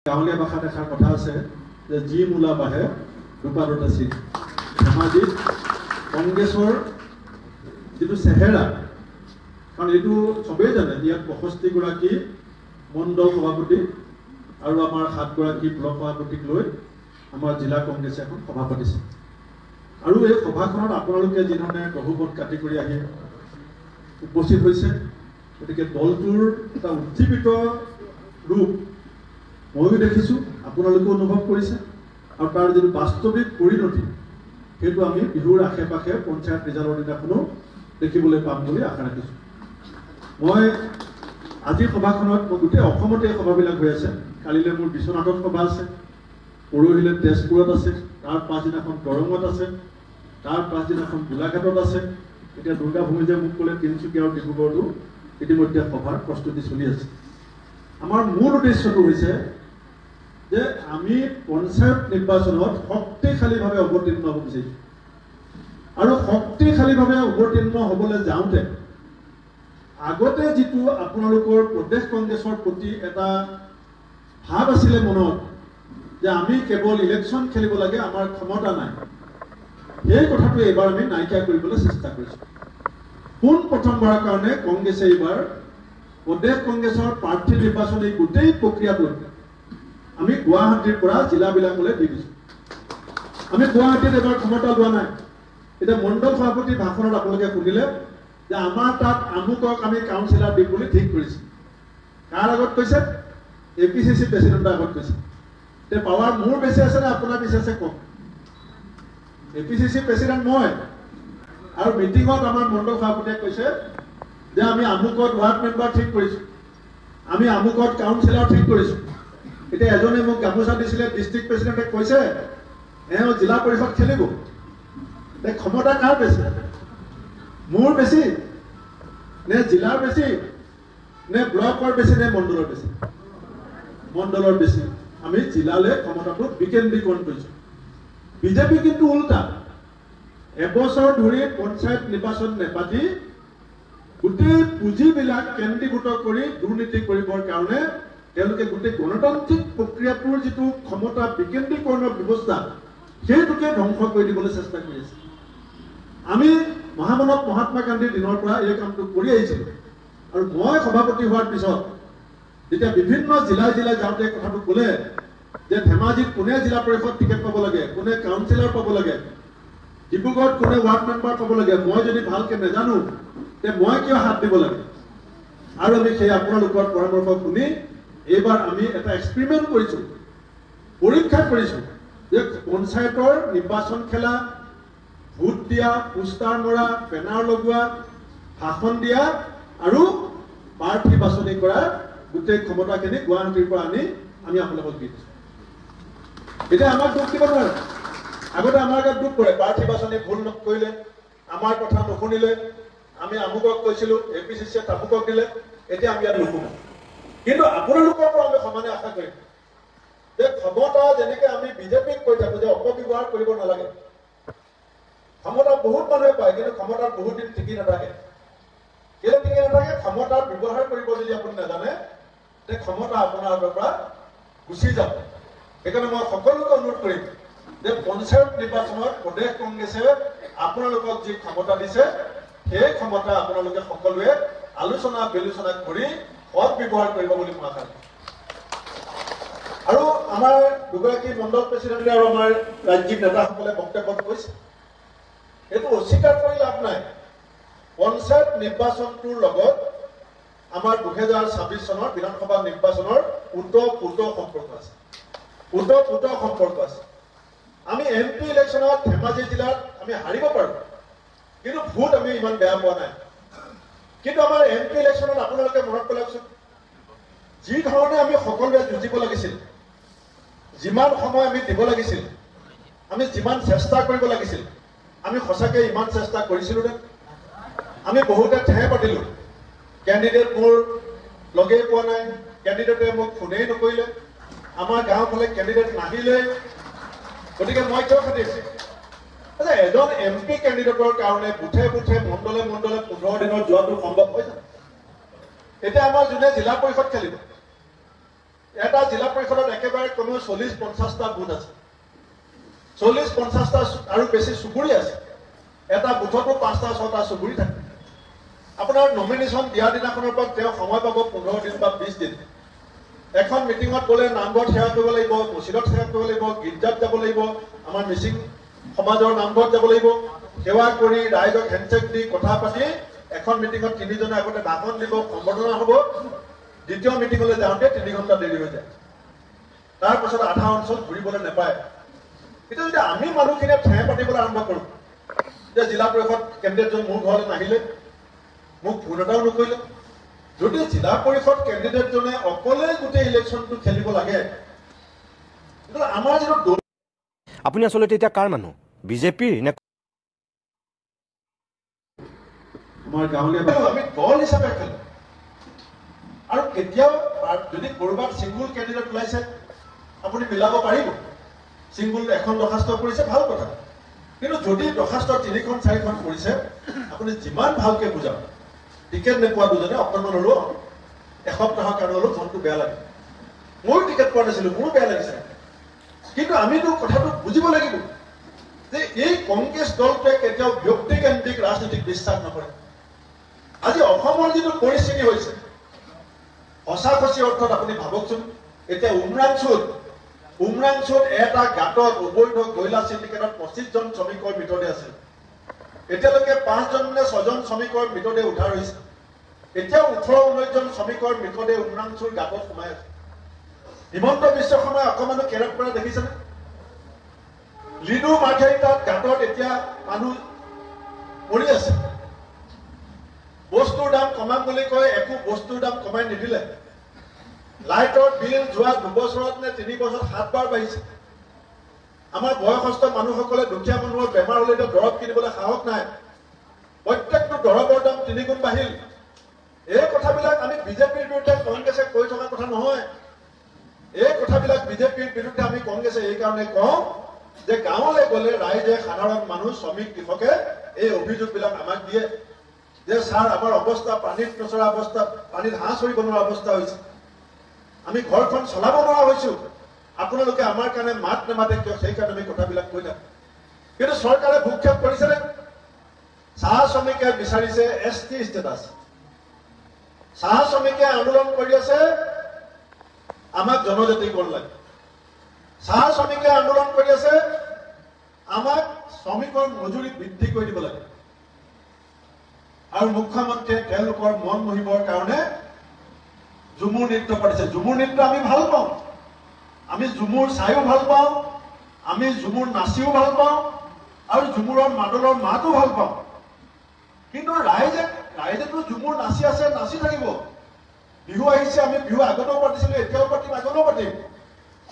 গাঁৱলীয়া ভাষাত এষাৰ কথা আছে যে যি মূলা বাঢ়ে দুপাততে চিন। ধেমাজিত কংগ্ৰেছৰ যিটো চেহেৰা, কাৰণ এইটো চবেই জানে, ইয়াত 65গৰাকী মণ্ডল সভাপতি আৰু আমাৰ 7গৰাকী ব্লক সভাপতিক লৈ আমাৰ জিলা কংগ্ৰেছে এখন সভা পাতিছে। আৰু এই সভাখনত আপোনালোকে যিধৰণে বহুমত কাটি কৰি আহি উপস্থিত হৈছে, গতিকে দলটোৰ এটা উজ্জীৱিত ৰূপ ময়ো দেখিছোঁ, আপোনালোকেও অনুভৱ কৰিছে, আৰু তাৰ যিটো বাস্তৱিক পৰিণতি সেইটো আমি বিহুৰ আশে পাশে পঞ্চায়ত ৰিজাল্টৰ দিনাখনো দেখিবলৈ পাম বুলি আশা ৰাখিছোঁ। মই আজিৰ সভাখনত মই গোটেই অসমতে এই সভাবিলাক হৈ আছে। কালিলৈ মোৰ বিশ্বনাথত সভা আছে, পৰহিলৈ তেজপুৰত আছে, তাৰ পাছদিনাখন দৰঙত আছে, তাৰ পাছদিনাখন গোলাঘাটত আছে। এতিয়া দুৰ্গা ভূমিজে মোক ক'লে তিনিচুকীয়া আৰু ডিব্ৰুগড়তো ইতিমধ্যে সভাৰ প্ৰস্তুতি চলি আছে। আমাৰ মূল উদ্দেশ্যটো হৈছে যে আমি পঞ্চায়ত নিৰ্বাচনত শক্তিশালীভাৱে অৱতীৰ্ণ হ'ব বিচাৰিছোঁ, আৰু শক্তিশালীভাৱে অৱতীৰ্ণ হ'বলৈ যাওঁতে আগতে যিটো আপোনালোকৰ প্ৰদেশ কংগ্ৰেছৰ প্ৰতি এটা ভাৱ আছিলে মনত যে আমি কেৱল ইলেকশ্যন খেলিব লাগে, আমাৰ ক্ষমতা নাই, সেই কথাটো এইবাৰ আমি নাইকিয়া কৰিবলৈ চেষ্টা কৰিছোঁ। পোন প্ৰথমবাৰৰ কাৰণে কংগ্ৰেছে এইবাৰ প্ৰদেশ কংগ্ৰেছৰ প্ৰাৰ্থী নিৰ্বাচনী গোটেই প্ৰক্ৰিয়াটো আমি গুৱাহাটীৰ পৰা জিলাবিলাকলৈ দি দিছোঁ। আমি গুৱাহাটীত এবাৰ ক্ষমতা লোৱা নাই। এতিয়া মণ্ডল সভাপতি ভাষণত আপোনালোকে শুনিলে যে আমাৰ তাত আমুকক আমি কাউন্সিলাৰ দিম বুলি ঠিক কৰিছে। কাৰ আগত কৈছে? APCC প্ৰেচিডেণ্টৰ আগত কৈছে। এতিয়া পাৱাৰ মোৰ বেছি আছে নে আপোনাৰ বেছি আছে কওক? APCC প্ৰেচিডেণ্ট মই, আৰু মিটিঙত আমাৰ মণ্ডল সভাপতিয়ে কৈছে যে আমি আমুকত ৱাৰ্ড মেম্বাৰ ঠিক কৰিছোঁ, আমি আমুকত কাউন্সিলাৰ ঠিক কৰিছোঁ। এতিয়া এজনে মোক গামোচা দিছিলে, ডিষ্ট্ৰিক্ট প্ৰেচিডেণ্টে কৈছে এওঁ জিলা পৰিষদ খেলিব। ক্ষমতা কাৰ বেছি? মোৰ বেছি নে জিলাৰ বেছি নে ব্লকৰ বেছি নে মণ্ডলৰ বেছি? মণ্ডলৰ বেছি। আমি জিলালৈ ক্ষমতাটো বিকেন্দ্ৰীকৰণ কৰিছোঁ। বিজেপি কিন্তু উল্টা, এবছৰ ধৰি পঞ্চায়ত নিৰ্বাচন নেপাতি গোটেই পুঁজিবিলাক কেন্দ্ৰীভূত কৰি দুৰ্নীতি কৰিবৰ কাৰণে তেওঁলোকে গোটেই গণতান্ত্ৰিক প্ৰক্ৰিয়াটোৰ যিটো ক্ষমতা বিকেন্দ্ৰীকৰণৰ ব্যৱস্থা সেইটোকে ধ্বংস কৰি দিবলৈ চেষ্টা কৰি আছে। আমি মহামানৱ মহাত্মা গান্ধীৰ দিনৰ পৰা এই কামটো কৰি আহিছিলোঁ, আৰু মই সভাপতি হোৱাৰ পিছত যেতিয়া বিভিন্ন জিলাই জিলাই যাওঁতে কথাটো ক'লে যে ধেমাজিত কোনে জিলা পৰিষদ টিকেট পাব লাগে, কোনে কাউন্সিলাৰ পাব লাগে, ডিব্ৰুগড়ত কোনে ৱাৰ্ড মেম্বাৰ পাব লাগে, মই যদি ভালকৈ নাজানো তে মই কিয় হাত দিব লাগে? আৰু আমি সেই আপোনালোকৰ পৰামৰ্শ শুনি এইবাৰ আমি এটা এক্সপেৰিমেণ্ট কৰিছোঁ, পৰীক্ষা কৰিছোঁ যে পঞ্চায়তৰ নিৰ্বাচন খেলা, ভোট দিয়া, পোষ্টাৰ মৰা, বেনাৰ লগোৱা, ভাষণ দিয়া আৰু প্ৰাৰ্থী বাছনি কৰা গোটেই ক্ষমতাখিনি গুৱাহাটীৰ পৰা আনি আমি আপোনালোকক দি দিছোঁ। এতিয়া আমাক দুখ দিব নোৱাৰে। আগতে আমাৰ গাত দুখ কৰে, প্ৰাৰ্থী বাছনি ভুল নকৰিলে, আমাৰ কথা নুশুনিলে, আমি আমুকক কৈছিলোঁ, APCCয়ে তামুকক দিলে, এতিয়া আমি ইয়াত নুশুনো। কিন্তু আপোনালোকৰ পৰা আমি সমানে আশা কৰিম যে ক্ষমতা যেনেকৈ আমি বিজেপিক কৈ থাকোঁ যে অপব্যৱহাৰ কৰিব নালাগে। ক্ষমতা বহুত মানুহে পায়, কিন্তু ক্ষমতাত বহুত দিন টিকি নাথাকে। কেলে টিকি নাথাকে? ক্ষমতাত ব্যৱহাৰ কৰিব যদি আপুনি নাজানে তে ক্ষমতা আপোনাৰ হাতৰ পৰা গুচি যাব। সেইকাৰণে মই সকলোকে অনুৰোধ কৰিম যে পঞ্চায়ত নিৰ্বাচনত প্ৰদেশ কংগ্ৰেছে আপোনালোকক যি ক্ষমতা দিছে সেই ক্ষমতা আপোনালোকে সকলোৱে আলোচনা বিলোচনা কৰি সৎ ব্যৱহাৰ কৰিব বুলি মই আশা কৰিছোঁ। আৰু আমাৰ দুগৰাকী মণ্ডল প্ৰেচিডেণ্টে আৰু আমাৰ ৰাজ্যিক নেতাসকলে বক্তব্যত কৈছে, এইটো অস্বীকাৰ কৰি লাভ নাই। পঞ্চায়ত নিৰ্বাচনটোৰ লগত আমাৰ 2026 চনৰ বিধানসভা নিৰ্বাচনৰ ওতঃপ্ৰোত সম্পৰ্ক আছে, ওতঃপ্ৰোত সম্পৰ্ক আছে। আমি MP ইলেকশ্যনত ধেমাজি জিলাত আমি হাৰিব পাৰোঁ, কিন্তু ভোট আমি ইমান বেয়া পোৱা নাই। কিন্তু আমাৰ MP ইলেকশ্যনত আপোনালোকে মনত পেলাওকচোন, যি ধৰণে আমি সকলোৱে যুঁজিব লাগিছিল, যিমান সময় আমি দিব লাগিছিল, আমি যিমান চেষ্টা কৰিব লাগিছিল, আমি সঁচাকৈ ইমান চেষ্টা কৰিছিলোঁ নে? আমি বহুতে ঠেহ পাতিলোঁ, কেণ্ডিডেট মোৰ লগেই পোৱা নাই, কেণ্ডিডেটে মোক ফোনেই নকৰিলে, আমাৰ গাঁওফালে কেণ্ডিডেট নাহিলে, গতিকে মই কিয় খাটিছোঁ? এজন MP কেণ্ডিডেটৰ কাৰণে বুথে বুথে মণ্ডলে মণ্ডলে 15 দিনত যোৱাটো সম্ভৱ হৈ যায়। এতিয়া আমাৰ যোনে জিলা পৰিষদ খেলিব, এটা জিলা পৰিষদত একেবাৰে কমেও 40-50টা বুথ আছে, 40-50টা আৰু বেছি চুবুৰী আছে। এটা বুথতো 5টা-6টা চুবুৰী থাকে। আপোনাৰ নমিনেশ্যন দিয়াৰ দিনাখনৰ পৰা তেওঁ সময় পাব 15 দিন বা 20 দিন। এখন মিটিঙত গ'লে নামঘৰত সেৱা কৰিব লাগিব, মছজিদত সেৱা কৰিব লাগিব, গীৰ্জাত যাব লাগিব, আমাৰ মিচিং সমাজৰ নামঘৰত যাব লাগিব, সেৱা কৰি ৰাইজক হেণ্ডছেক দি কথা পাতি এখন মিটিঙত 3 জনে আগতে ভাষণ দিব, সম্বৰ্ধনা হ'ব। দ্বিতীয় মিটিঙলৈ যাওঁতে 3 ঘণ্টা দেৰি হৈ যায়। তাৰপাছত আধা অঞ্চল ঘূৰিবলৈ নাপায়। এতিয়া যদি আমি মানুহখিনিয়ে ঠেহ পাতিবলৈ আৰম্ভ কৰোঁ যে জিলা পৰিষদ কেণ্ডিডেটজন মোৰ ঘৰলৈ নাহিলে, মোক ফোন এটাও নকৰিলে, যদি জিলা পৰিষদ কেণ্ডিডেটজনে অকলে গোটেই ইলেকশ্যনটো খেলিব লাগে, আমাৰ যিটো আপুনি আচলতে এতিয়া কাৰ মানুহ, বিজেপিৰ নে? আমাৰ গাঁৱলীয়া আমি দল হিচাপে খেলো। আৰু কেতিয়াও যদি ক'ৰবাত ছিংগুল কেণ্ডিডেট ওলাইছে আপুনি মিলাব পাৰিব, ছিংগুল এখন দৰখাস্ত কৰিছে ভাল কথা। কিন্তু যদি দৰখাস্ত 3খন-4খন কৰিছে, আপুনি যিমান ভালকে বুজাব, টিকেট নোপোৱা দুজনে অকণমান হ'লেও এসপ্তাহৰ কাৰণে হ'লেও মনটো বেয়া লাগে। ময়ো টিকেট পোৱা নাছিলোঁ, মোৰো বেয়া লাগিছে। কিন্তু আমিতো কথাটো বুজিব লাগিব যে এই কংগ্ৰেছ দলটোৱে কেতিয়াও ব্যক্তিকেন্দ্ৰিক ৰাজনীতিক বিশ্বাস নকৰে। আজি অসমৰ যিটো পৰিস্থিতি হৈছে, সঁচা-সঁচি অৰ্থত আপুনি ভাবকচোন, এতিয়া উমৰাংচুত এটা গাঁতত অবৈধ কয়লা চিণ্ডিকেটত 25জন শ্ৰমিকৰ মৃতদেহ আছে। এতিয়ালৈকে 5জন নে 6জন শ্ৰমিকৰ মৃতদেহ উদ্ধাৰ হৈছে। এতিয়াও 18-19জন শ্ৰমিকৰ মৃতদেহ উমৰাংচুৰ গাঁতত সোমাই আছে। হিমন্ত বিশ্ব শৰ্মাই অকমানো কেৰেট কৰা দেখিছেনে? লিডু মাৰ্ঘেৰিটাত গাঁতত এতিয়া মানুহ মৰি আছে। বস্তুৰ দাম কমাম বুলি কৈ একো বস্তুৰ দাম কমাই নিদিলে। লাইটৰ বিল যোৱা 2 বছৰত নে 3 বছৰত 7 বাৰ বাঢ়িছে। আমাৰ বয়সস্থ মানুহসকলে, দুখীয়া মানুহৰ বেমাৰ হ'লে এতিয়া দৰৱ কিনিবলৈ সাহস নাই। প্ৰত্যেকটো দৰৱৰ দাম 3 গুণ বাঢ়িল। এই কথাবিলাক আমি বিজেপিৰ বিৰুদ্ধে কংগ্ৰেছে কৈ থকা কথা নহয়। এই কথাবিলাক বিজেপিৰ বিৰুদ্ধে আমি কংগ্ৰেছে এইকাৰণে কওঁ যে গাঁৱলৈ গ'লে ৰাইজে, সাধাৰণ মানুহ, শ্ৰমিক, কৃষকে এই অভিযোগবিলাক আমাক দিয়ে যে ছাৰ আমাৰ অৱস্থা পানীত নচৰা অৱস্থা, পানীত হাঁহ চৰিব নোৱাৰা অৱস্থা হৈছে, আমি ঘৰখন চলাব নোৱাৰা হৈছো, আপোনালোকে আমাৰ কাৰণে মাত নেমাতে কিয়? সেইকাৰণে আমি কথাবিলাক কৈ থাকোঁ। কিন্তু চৰকাৰে ভূক্ষেপ কৰিছেনে? চাহ শ্ৰমিকে বিচাৰিছে ST ষ্টেটাছ। চাহ শ্ৰমিকে আন্দোলন কৰি আছে আমাক জনজাতিকৰণ লাগে। চাহ শ্ৰমিকে আন্দোলন কৰি আছে আমাক শ্ৰমিকৰ মজুৰি বৃদ্ধি কৰি দিব লাগে। আৰু মুখ্যমন্ত্ৰীয়ে তেওঁলোকৰ মন মোহিবৰ কাৰণে ঝুমুৰ নৃত্য পাতিছে। ঝুমুৰ নৃত্য আমি ভাল পাওঁ, আমি ঝুমুৰ চাইও ভাল পাওঁ, আমি ঝুমুৰ নাচিও ভাল পাওঁ, আৰু ঝুমুৰৰ মাদলৰ মাতো ভাল পাওঁ। কিন্তু ৰাইজেতো ঝুমুৰ নাচি আছে, নাচি থাকিব। বিহু আহিছে, আমি বিহু আগতেও পাতিছিলো, এতিয়াও পাতিম, আগতেও পাতিম।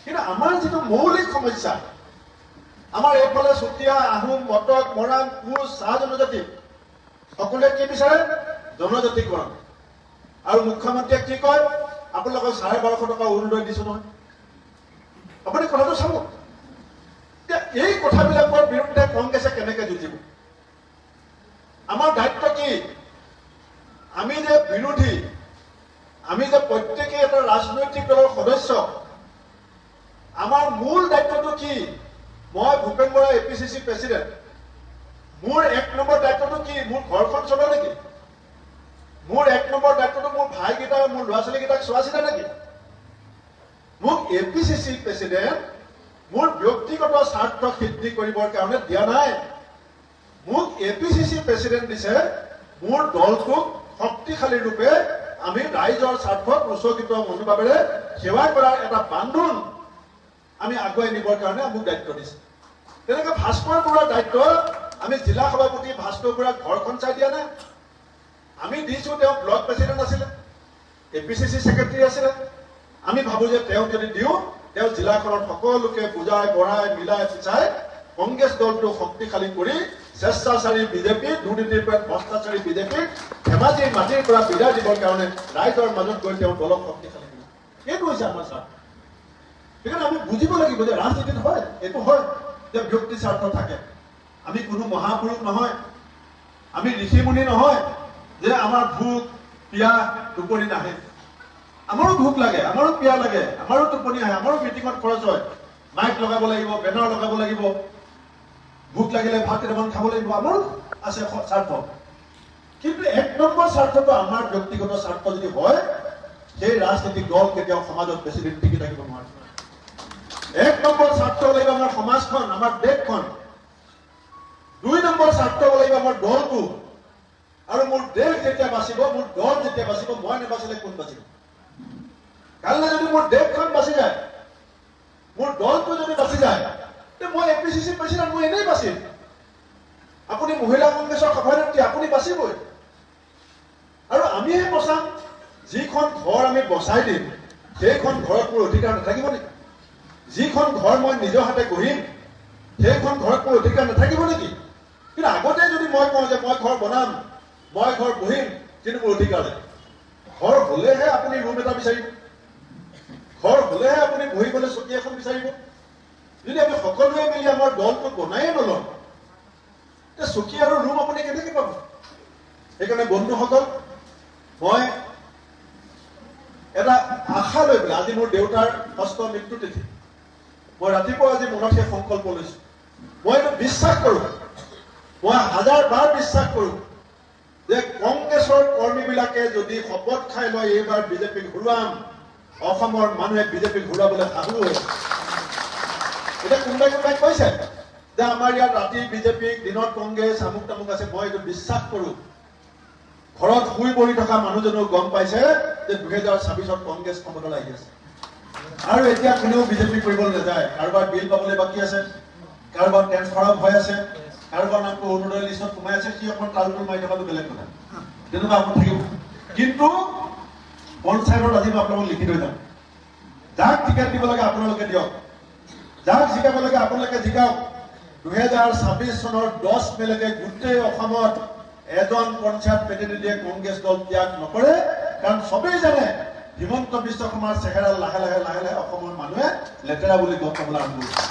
কিন্তু আমাৰ যিটো মৌলিক সমস্যা, আমাৰ এইফালে চুতীয়া, আহোম, মটক, মৰাণ, কোচ, চাহ জনজাতি সকলোৱে কি বিচাৰে? জনজাতিকৰণ। আৰু মুখ্যমন্ত্ৰীয়ে কি কয়? আপোনালোকক 1250 টকা অৰুণোদয় দিছো নহয়। আপুনি কথাটো চাব। এই কথাবিলাকৰ বিৰুদ্ধে কংগ্ৰেছে কেনেকে যুঁজিব? আমাৰ দায়িত্ব কি? আমি যে বিৰোধী, আমি যে প্ৰত্যেকেই এটা ৰাজনৈতিক দলৰ সদস্য, আমাৰ মূল দায়িত্বটো কি? মই ভূপেন বৰা APCC প্ৰেচিডেণ্ট। মোৰ 1 নম্বৰ দায়িত্বটো কি? মোৰ ঘৰখন চলে নেকি? মোৰ 1 নম্বৰ দায়িত্বটো মোৰ ভাইকেইটা, মোৰ ল'ৰা ছোৱালীকেইটাক চোৱা চিতা নেকি? মোক APCC প্ৰেচিডেণ্ট মোৰ ব্যক্তিগত স্বাৰ্থ সিদ্ধি কৰিবৰ কাৰণে দিয়া নাই। মোক APCC প্ৰেচিডেণ্ট দিছে মোৰ দলটোক শক্তিশালী ৰূপে আমি ৰাইজৰ স্বাৰ্থত উচ্চকিত মনোভাৱেৰে সেৱা কৰাৰ এটা বান্ধোন আমি আগুৱাই নিবৰ কাৰণে মোক দায়িত্ব দিছে। তেনেকে ভাস্কৰ বৰুৱাৰ দায়িত্ব আমি জিলা সভাপতি ভাস্কৰ বৰুৱাক ঘৰখন চাই দিয়া নাই। আমি দিছো, তেওঁ ব্লক প্ৰেচিডেণ্ট আছিলে, APCC ছেক্ৰেটাৰী আছিলে। আমি ভাবো যে তেওঁ যদি দিওঁ, তেওঁ জিলাখনত সকলোকে বুজাই বঢ়াই মিলাই পিছাই কংগ্ৰেছ দলটো শক্তিশালী কৰি স্বেচ্ছাচাৰী বিজেপি, দুৰ্নীতিৰ পৰা ভ্ৰষ্টাচাৰী বিজেপিক ধেমাজিৰ মাটিৰ পৰা বিদায় দিবৰ কাৰণে ৰাইজৰ মাজত গৈ তেওঁ দলক শক্তিশালী কৰিব। এইটো হৈছে আমাৰ স্বাৰ্থ। সেইকাৰণে আমি বুজিব লাগিব যে ৰাজনীতিত হয়, এইটো হয় যে ব্যক্তি স্বাৰ্থ থাকে। আমি কোনো মহাপুৰুষ নহয়, আমি ঋষিমুনি নহয় যে আমাৰ ভোক পিয়াহ টোপনি নাহে। আমাৰো ভোক লাগে, আমাৰো পিয়াহ লাগে, আমাৰো টোপনি আহে, আমাৰো মিটিঙত খৰচ হয়, মাইক লগাব লাগিব, বেনাৰ লগাব লাগিব, ভোক লাগিলে ভাত কেইটামান খাব লাগিব, আমাৰো আছে স্বাৰ্থ। কিন্তু 1 নম্বৰ স্বাৰ্থটো আমাৰ ব্যক্তিগত স্বাৰ্থ যদি হয়, সেই ৰাজনৈতিক দল কেতিয়াও সমাজত বেছি দিন টিকি থাকিব নোৱাৰে। 1 নম্বৰ স্বাৰ্থ লাগিব আমাৰ সমাজখন, আমাৰ দেশখন। 2 নম্বৰ স্বাৰ্থ লাগিব আমাৰ দলটো। আৰু মোৰ দেশ যেতিয়া বাচিব, মোৰ দল যেতিয়া বাচিব, মই নাবাচিলে কোন বাচিব? কাইলৈ যদি মোৰ দেশখন বাচি যায়, মোৰ দলটো যদি বাচি যায়, তে মই APCC প্ৰেচিডেণ্ট, মই এনেই বাচিম। আপুনি মহিলা কংগ্ৰেছৰ সভানেত্ৰী, আপুনি বাচিবই। আৰু আমিহে বচাম। যিখন ঘৰ আমি বচাই দিম, সেইখন ঘৰত মোৰ অধিকাৰ নাথাকিব নেকি? যিখন ঘৰ মই নিজৰ হাতে গঢ়িম, সেইখন ঘৰত মোৰ অধিকাৰ নাথাকিব নেকি? কিন্তু আগতে যদি মই কওঁ যে মই ঘৰ বনাম, মই ঘৰ বহিম, কিন্তু মোৰ অধিকাৰ নাই। ঘৰ হলেহে আপুনি ৰুম এটা বিচাৰিব, ঘৰ হলেহে আপুনি বহিবলৈ চকী এখন বিচাৰিব। যদি আমি সকলোৱে মিলি আমাৰ দলটো বনায়ে নলওঁ, তে চকী আৰু ৰুম আপুনি কেনেকৈ পাব? সেইকাৰণে বন্ধুসকল, মই এটা আশা লৈ পেলাই, আজি মোৰ দেউতাৰ 6ষ্ঠ মৃত্যু তিথি, মই ৰাতিপুৱা আজি মনত সেই সংকল্প লৈছো। মই এইটো বিশ্বাস কৰো, মই 1000 বাৰ বিশ্বাস কৰো যে কংগ্ৰেছৰ কৰ্মীবিলাকে যদি শপত খাই লয় এইবাৰ বিজেপিক ঘূৰাম, অসমৰ মানুহে বিজেপিক ঘূৰাবলৈ সাহু হয়। এতিয়া কোনোবাই কৈছে যে আমাৰ ইয়াত ৰাতি বিজেপিক, দিনত কংগ্ৰেছ, আমুক তামুক আছে। মই এইটো বিশ্বাস কৰো। ঘৰত শুই বহি থকা মানুহজনেও গম পাইছে যে 2026ত কংগ্ৰেছ ক্ষমতালৈ আহি আছে। আৰু এতিয়া কোনেও বিজেপি কৰিবলৈ নাযায়। কাৰোবাৰ বিল পাবলৈ বাকী আছে, কাৰোবাৰ ট্ৰেন্সফাৰ হৈ আছে, কাৰোবাৰ নামটো অৰুণোদয় লিষ্টত সোমাই আছে, সি অকণ তালটোল মাৰি থকাটো বেলেগ কথা, তেনেকুৱা আপুনি থাকিব। কিন্তু পঞ্চায়তত আজি মই আপোনালোকক লিখি থৈ যাম, যাক টিকেট দিব লাগে আপোনালোকে দিয়ক, যাক জিকাব লাগে আপোনালোকে জিকাওক। 2026 চনৰ 10 মেলৈকে গোটেই অসমত এজন পঞ্চায়ত প্ৰতিনিধিয়ে কংগ্ৰেছ দল ত্যাগ নকৰে। কাৰণ সবেই জানে হিমন্ত বিশ্ব শৰ্মাৰ চেহেৰা লাহে লাহে অসমৰ মানুহে লেতেৰা বুলি গম পাবলৈ আৰম্ভ কৰিছে।